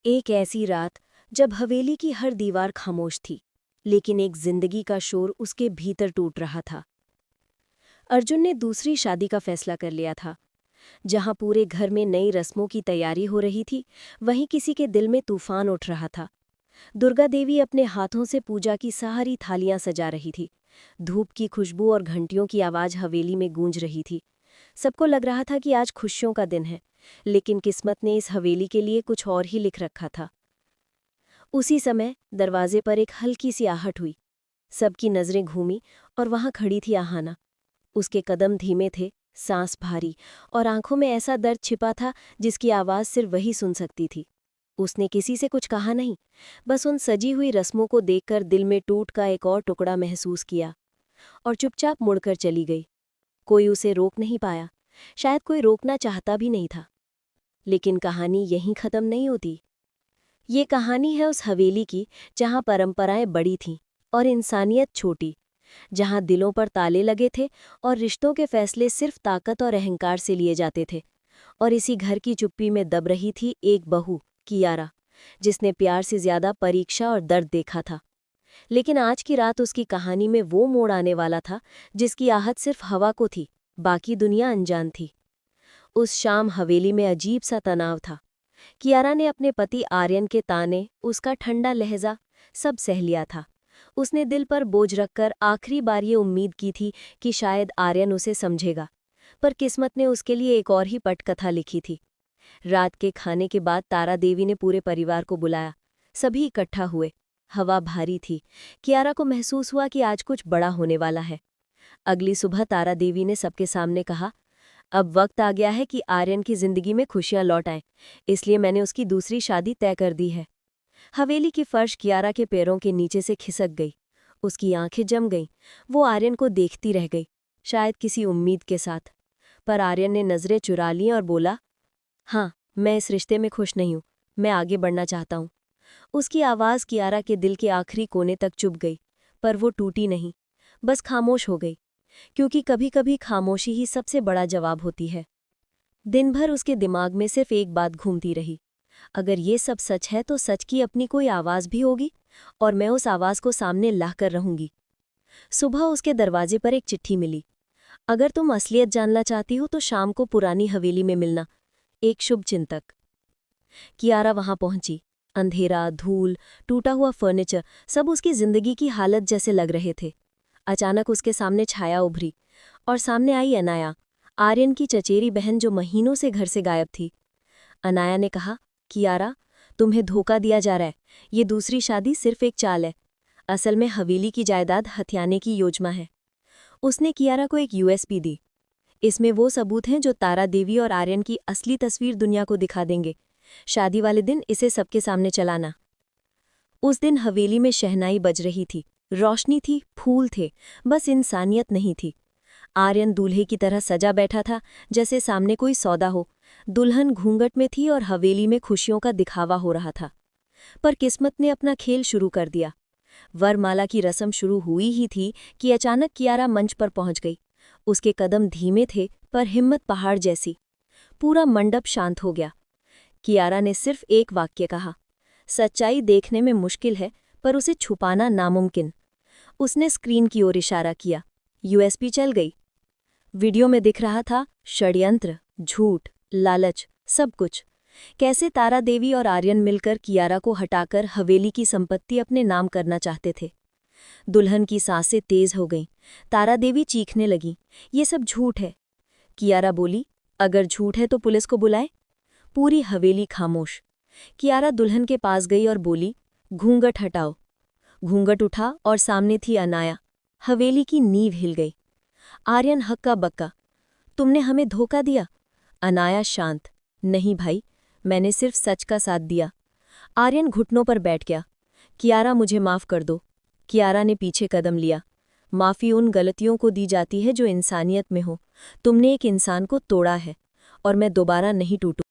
एक ऐसी रात जब हवेली की हर दीवार खामोश थी, लेकिन एक जिंदगी का शोर उसके भीतर टूट रहा था। अर्जुन ने दूसरी शादी का फैसला कर लिया था। जहां पूरे घर में नई रस्मों की तैयारी हो रही थी, वहीं किसी के दिल में तूफान उठ रहा था। दुर्गा देवी अपने हाथों से पूजा की सारी थालियां सजा रही थी। धूप की खुशबू और घंटियों की आवाज हवेली में गूंज रही थी। सबको लग रहा था कि आज खुशियों का दिन है, लेकिन किस्मत ने इस हवेली के लिए कुछ और ही लिख रखा था। उसी समय दरवाजे पर एक हल्की सी आहट हुई। सबकी नजरें घूमी और वहां खड़ी थी आहाना। उसके कदम धीमे थे, सांस भारी, और आंखों में ऐसा दर्द छिपा था जिसकी आवाज सिर्फ वही सुन सकती थी। उसने किसी से कुछ कहा नहीं, बस उन सजी हुई रस्मों को देखकर दिल में टूट का एक और टुकड़ा महसूस किया और चुपचाप मुड़कर चली गई। कोई उसे रोक नहीं पाया, शायद कोई रोकना चाहता भी नहीं था। लेकिन कहानी यहीं खत्म नहीं होती। ये कहानी है उस हवेली की जहां परंपराएं बड़ी थीं और इंसानियत छोटी, जहां दिलों पर ताले लगे थे और रिश्तों के फैसले सिर्फ ताकत और अहंकार से लिए जाते थे। और इसी घर की चुप्पी में दब रही थी एक बहू, कियारा, जिसने प्यार से ज्यादा परीक्षा और दर्द देखा था। लेकिन आज की रात उसकी कहानी में वो मोड़ आने वाला था जिसकी आहट सिर्फ हवा को थी, बाकी दुनिया अनजान थी। उस शाम हवेली में अजीब सा तनाव था। कियारा ने अपने पति आर्यन के ताने, उसका ठंडा लहजा, सब सह लिया था। उसने दिल पर बोझ रखकर आखिरी बार ये उम्मीद की थी कि शायद आर्यन उसे समझेगा, पर किस्मत ने उसके लिए एक और ही पटकथा लिखी थी। रात के खाने के बाद तारा देवी ने पूरे परिवार को बुलाया। सभी इकट्ठा हुए। हवा भारी थी। कियारा को महसूस हुआ कि आज कुछ बड़ा होने वाला है। अगली सुबह तारा देवी ने सबके सामने कहा, अब वक्त आ गया है कि आर्यन की जिंदगी में खुशियां लौट आएं, इसलिए मैंने उसकी दूसरी शादी तय कर दी है। हवेली की फर्श कियारा के पैरों के नीचे से खिसक गई। उसकी आंखें जम गईं। वो आर्यन को देखती रह गई, शायद किसी उम्मीद के साथ। पर आर्यन ने नजरें चुरा लीं और बोला, हाँ, मैं इस रिश्ते में खुश नहीं हूं, मैं आगे बढ़ना चाहता हूं। उसकी आवाज़ कियारा के दिल के आखिरी कोने तक चुभ गई, पर वो टूटी नहीं, बस खामोश हो गई, क्योंकि कभी कभी खामोशी ही सबसे बड़ा जवाब होती है। दिन भर उसके दिमाग में सिर्फ एक बात घूमती रही, अगर ये सब सच है तो सच की अपनी कोई आवाज़ भी होगी, और मैं उस आवाज़ को सामने ला कर रहूंगी। सुबह उसके दरवाजे पर एक चिट्ठी मिली, अगर तुम असलियत जानना चाहती हो तो शाम को पुरानी हवेली में मिलना, एक शुभ चिंतक। कियारा वहां पहुंची। अंधेरा, धूल, टूटा हुआ फर्नीचर, सब उसकी जिंदगी की हालत जैसे लग रहे थे। अचानक उसके सामने छाया उभरी, और सामने आई अनाया, आर्यन की चचेरी बहन जो महीनों से घर से गायब थी। अनाया ने कहा, कियारा, तुम्हें धोखा दिया जा रहा है, ये दूसरी शादी सिर्फ एक चाल है। असल में हवेली की जायदाद हथियाने की योजना है। उसने कियारा को एक यूएसपी दी। इसमें वो सबूत हैं जो तारा देवी और आर्यन की असली तस्वीर दुनिया को दिखा देंगे। शादी वाले दिन इसे सबके सामने चलाना। उस दिन हवेली में शहनाई बज रही थी, रोशनी थी, फूल थे, बस इंसानियत नहीं थी। आर्यन दूल्हे की तरह सजा बैठा था, जैसे सामने कोई सौदा हो। दुल्हन घूंघट में थी और हवेली में खुशियों का दिखावा हो रहा था। पर किस्मत ने अपना खेल शुरू कर दिया। वरमाला की रस्म शुरू हुई ही थी कि अचानक कियारा मंच पर पहुंच गई। उसके कदम धीमे थे, पर हिम्मत पहाड़ जैसी। पूरा मंडप शांत हो गया। कियारा ने सिर्फ एक वाक्य कहा, सच्चाई देखने में मुश्किल है, पर उसे छुपाना नामुमकिन। उसने स्क्रीन की ओर इशारा किया। यूएसपी चल गई। वीडियो में दिख रहा था षड्यंत्र, झूठ, लालच, सब कुछ। कैसे तारा देवी और आर्यन मिलकर कियारा को हटाकर हवेली की संपत्ति अपने नाम करना चाहते थे। दुल्हन की सांसें तेज हो गईं। तारा देवी चीखने लगी, ये सब झूठ है। कियारा बोली, अगर झूठ है तो पुलिस को बुलाए। पूरी हवेली खामोश। कियारा दुल्हन के पास गई और बोली, घूंघट हटाओ। घूंघट उठा और सामने थी अनाया। हवेली की नींव हिल गई। आर्यन हक्का बक्का, तुमने हमें धोखा दिया। अनाया शांत, नहीं भाई, मैंने सिर्फ सच का साथ दिया। आर्यन घुटनों पर बैठ गया। कियारा, मुझे माफ कर दो। कियारा ने पीछे कदम लिया। माफी उन गलतियों को दी जाती है जो इंसानियत में हो। तुमने एक इंसान को तोड़ा है, और मैं दोबारा नहीं टूटूंगा।